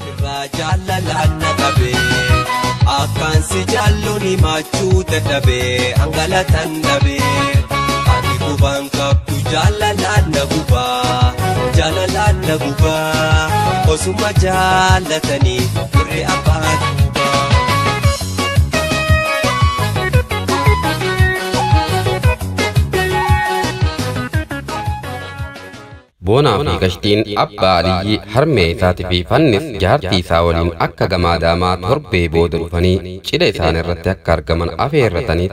Jaalala naqabe akkaan si jaalluuni maachuu dadhabe angalatan dhabe ati gubaan qabdu jaalala naguba osuma jaalatanii firri abbaa Boonaa fi Qashtiin abbaa Aliyyi harmee isaatii fi fannis jaartii isaa waliin akka gamaadaamaa torbee booda dhufanii cidha isaan irratti akka argaman afeerratanii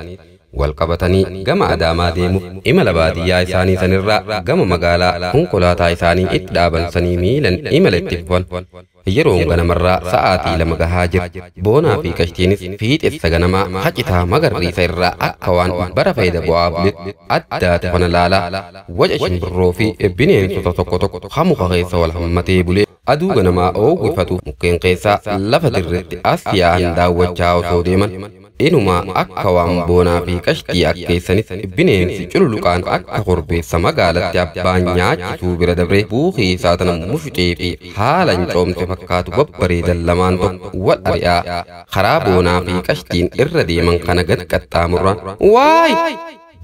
wal qabatanii gama adaamaa deemuuf imala baadiyyaa isaanii sanirraa gama magaalaa konkolaataa isaanii itti dhaabansanii miilan imala itti fufan. Yeroon ganamarraa sa'aatii 2 gahaa jira. Boonaa fi Qashtiinis fiixessa ganamaa hacitaa magariisa irraa akka waan bara fayyada bu'aa buletti addaatu kana laalaa waca shimbirroo fi bineensota tokko tokko hamuka keessa wal hammatee bulee aduu ganamaa oowwifatu mukkeen keessaa lafa dirreetti as yaa'an daawwachaa osoo deeman inumaa akka waan Boonaa fi Qashtii akkeessanis bineensi cululuqaan akka korbeessa magaalatti abbaan nyaachisuu bira dabree buuqii isaa tana mushutee fi haalan coomte fakkaatu babbareedan lamaan tokko wal ari'aa karaa Boonaa fi Qashtiin irra deeman kana gad qaxxaamurraan waay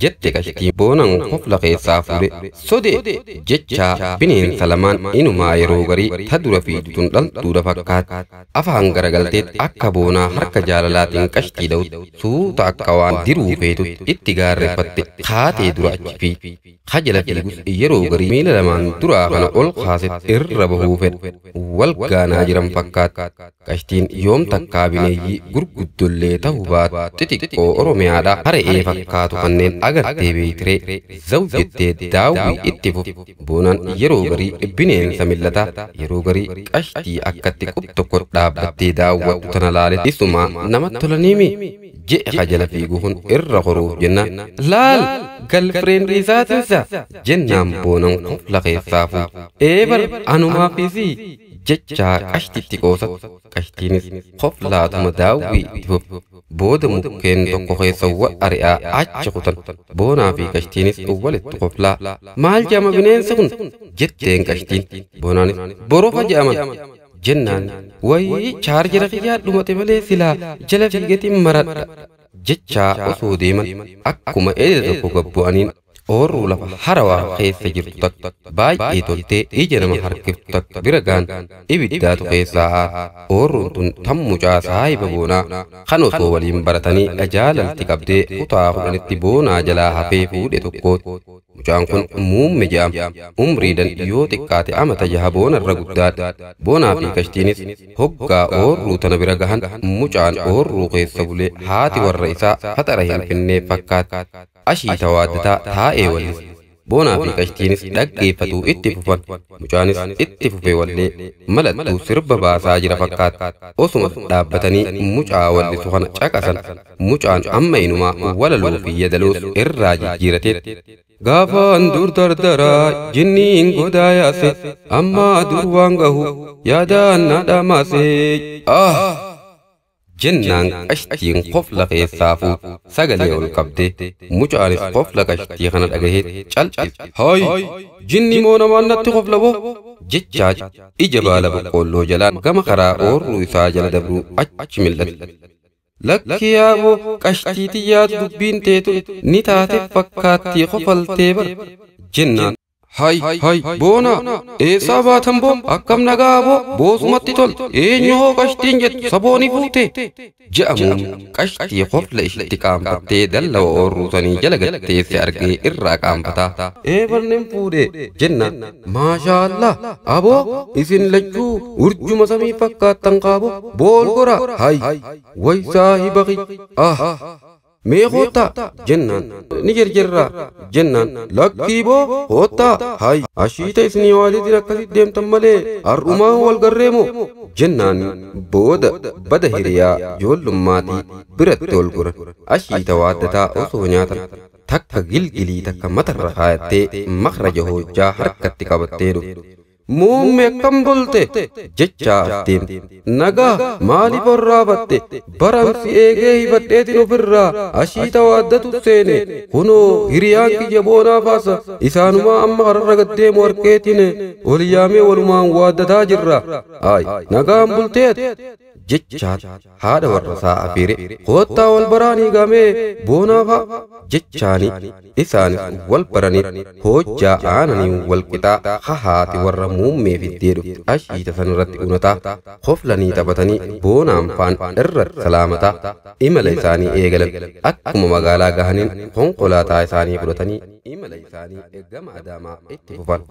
jette Qashtiin Boonaan kofla keessaa fuudhe sodee jechaa bineensa lamaan inumaa yeroo garii ta dura fiigduun dhaltuudha fakkaata afaan garagalteetti akka Boonaa harka jaalalaatiin Qashtii dha'utti suuta akka waan diruu feetutti itti gaarreeffatte kaatee dura achi fi kajala fiigus yeroo garii miila lamaan duraa kana ol kaasetti irra bahuu fedha wal gaanaa jiran fakkaata. Qashtiin yoom takkaa bineeyyii gurguddollee ta'uu baatu xixiqqoo Oromiyaadhaa hara'ee fakkaatu kanneen agartee beektiree zaw jettee daawwii itti fufi. Boonaan yeroo garii bineensa millataa yeroo garii Qashtii akkatti qub tokko dhaabbattee daawwattu tana laale isumaa namatti tolaniimi je'e kajala fiigu kun irra horuuf jennaan laal galfireendi isaatinsa jennaan Boonaan kofla keessaa fuudhe eebar anumaafisi jechaa Qashtiitti qoosatti. Qashtiinis koflaatuma daawwii itti fufi. Booda mukkeen tokko keessa wal ari'aa achi kutan. Boonaa fi Qashtiinis walitti koflaa maal jedhama bineensi kun jetteen Qashtiin. Boonaanis borofa jedhaman jennaan wayii chaarjera kiyyaa dhumate malee silaa jala fiigatiin maradha jechaa osoo deeman akkuma ededa tokko gabbu'aniin oorruu lafa harawaa keessa jirtu takka baay'ee toltee ija nama harkiftu takka bira gaan ibiddaatu keessaa oorruun tun tan mucaa saahiba Boonaa kan osoo waliin baratanii jaalalti qabdee kutaa 10tti Boonaa jalaa hafee fuudhe tokkooti. Mucaan kun muumme jedhama. Umriidhan yoo xiqqaate amata 6 Boonarra guddaadha. Boonaa fi Qashtiinis hoggaa oorruu tana bira gahan mucaan oorruu keessa bulee haati warra isaa faxara hin finnee fakkaata. Ashiita waaddataa taa'ee wallise. Boonaa fi Qashtiinis dhaggeeffatuu itti fufan. Mucaanis itti fufee wallee malattuu sirba baasaa jira fakkaata. Osuma dhaabbatanii mucaa wallisu kana caqasan. Mucaan amma inumaa walaluu fi yadaloos irraa jijjiirateetti. Gaafaan dur dardaraa jinniin godaa yaase amma dur waan gahu yaadaan na dhamaase. Jennaan Qashtiin kofla keessaa fuudhe sagalee ol qabdee mucaanis kofla Qashtii kana dhagahee cal'ise. Hayi jinni moo namaan natti kofla boo jechaa ija baala boqqoolloo jalaan gama karaa oorruu isaa jala dabruu achi mil'ate. Lakki yaaboo Qashtii xiyyaatu dubbiin teetu ni taate fakkaattii kofaltee bara jennaan. Hai Boonaa eessaa baatan boo akkam nagaa boo boosumatti tol eenyu hoo Qashtiin jettu sabooni fuute je'amuun Qashtii kofla ishitti qaanfattee dallawa oorruutanii jala gatteesse argee irraa qaanfataa eebarneen fuudhe jennaan. Maashaallah aboo isin lachuu urjuma samii fakkaattan qaaboo bool gora hai waysaa hibaqi mee hoota jennaan ni jarjarraa jennaan lakkii boo hoota hai ashiita isinii waaliitiin akkasitti deemtan malee har'umaa wal garreemoo jennaan. Booda bada hiriyaa ijoollummaatti biratti ol goran ashiita waaddataa osoo nyaatan takka gilgilii takka matarra kaayattee makraja hojjaa harkatti qabattee dhufte. muummee akkam bulte jechaa deemte. Nagaa maaliif warraafatte baramsi eegee hibadheetin ofirraa ashiita waaddatu seene kunoo hiriyaan kiyya boonaa faasa isaanumaa amma hararra gaddeemu harkeetiin ol yaamee walumaan waaddataa jirra. Ay nagaan bulteet jechaa haadha warra isaa afeere koottaa wal baraanii gamee boonaafa jechaani isaanis wal baraniif hojjaa aananii wal qixaa hahaati warra muummee fiddee dhufte ashiita sanirratti unataa hoflanii taphatanii boonaan faan irratti salaamataa imala isaanii eegalan akkuma magaalaa gahaniin konkolaataa isaanii fudhatanii imala isaanii gama Adaamaa itti fufan.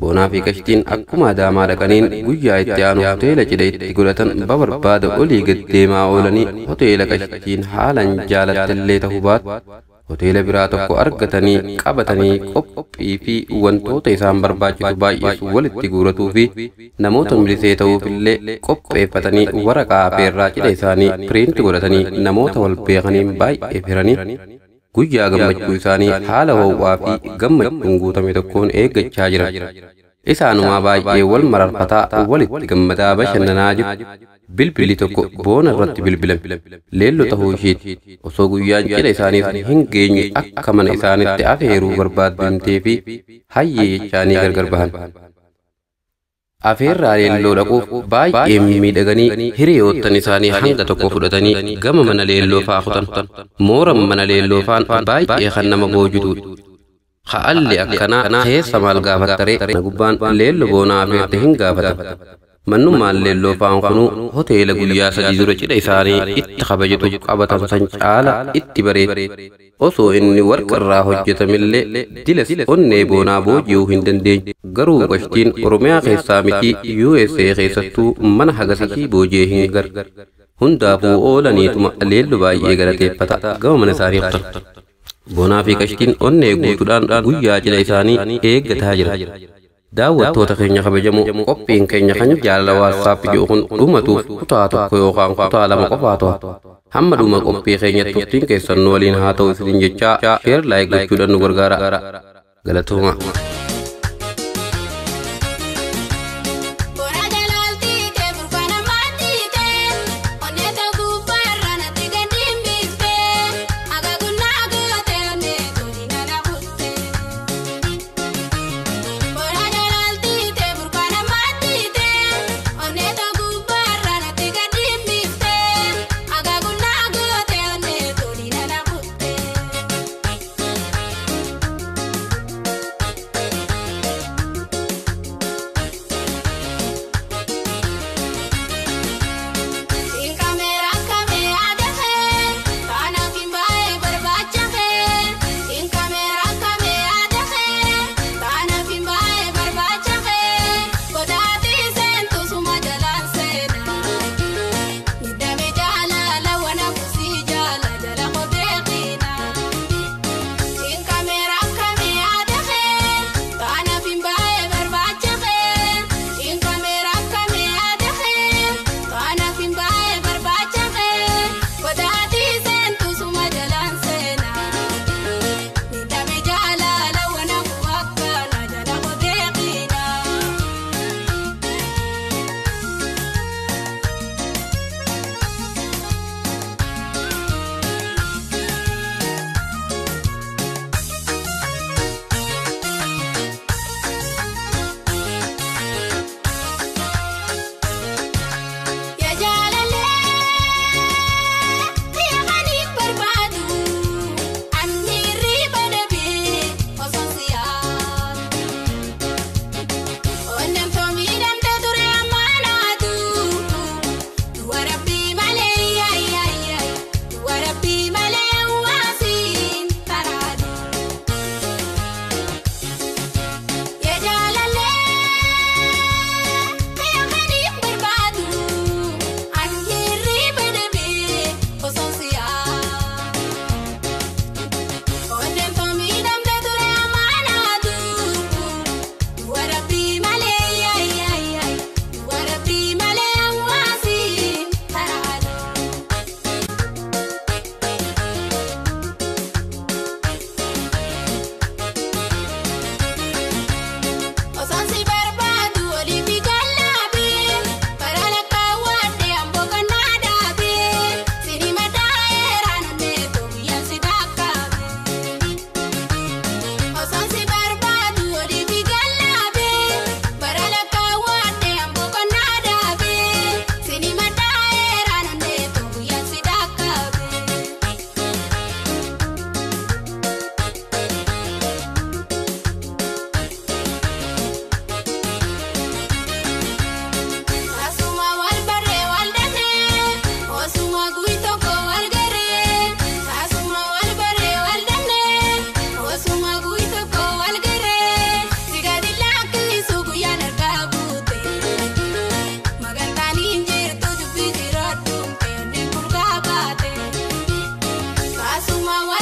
Boonaa fi Qashtiin akkuma Adaamaa dhaqaniin guyyaa itti aanu hoteela cidha itti godhatan barbaada olii gad deemaa oolanii hoteela Qashtiin haalan jaalattellee ta'uu baatu hoteela biraa tokko argatanii qabatanii qophii fi wantoota isaan barbaachisu baay'eesu walitti guuratuu fi namoota milisee ta'uufillee qopheeffatanii waraqaa afeerraa cidha isaanii piriinti godhatanii namoota wal beekaniin baay'ee firanii guyyaa gammachuu isaanii haala ho'aa fi gammachuun guutame tokkoon eeggachaa jiran. Isaanumaa baay'ee wal mararfataa walitti gammadaa bashannanaa jiru. Bilbilli tokko boona irratti bilbilan leelloo ta'uu isheeti. Osoo guyyaan cidha isaaniif hin geenye akka mana isaanitti afeeruu barbaadamtee fi hayyee jechaanii gargar bahan. Afeerraa leelloo dhaquuf baay'ee miidhaganii hiriyoottan isaanii hanga tokko fudhatanii gama mana leelloo faa kutan. Mooran mana leelloo faan baay'ee kan nama boojitudha. Haalli akkanaa keessa maal gaafattaree gubbaan leelloo boonaa afeerte hin gaafatan. Mannummaan leelloo faan kunuu hoteela guyyaa 3 dura cidha isaanii itti kabajatu qabatan san caala itti bareede. Osoo inni warqa irraa hojjetamillee dilas onnee boonaa booji'uu hin dandeenye. Garuu Qashtiin Oromiyaa keessaa miti USA keessattuu mana hagasii booji'ee hin gargar. Hundaafuu oolaniituma leelloo baay'ee galateeffata gama mana isaanii kutan. Boonaa fi Qashtiin onnee guutuudhaan guyyaa cidha isaanii eeggataa jira. Daawwattoota keenya kabajamoo qophiin keenya kan jaalala WhatsApp jedhu kun dhumatuuf kutaa tokko yookaan kutaa 2 qofaa ta'a. Hamma dhuma qophii keenyatti turtiin keessan nu waliin haa ta'u isiniin jechaa sheer laayik gochuudhaan nu gargaara. Galatooma. asuma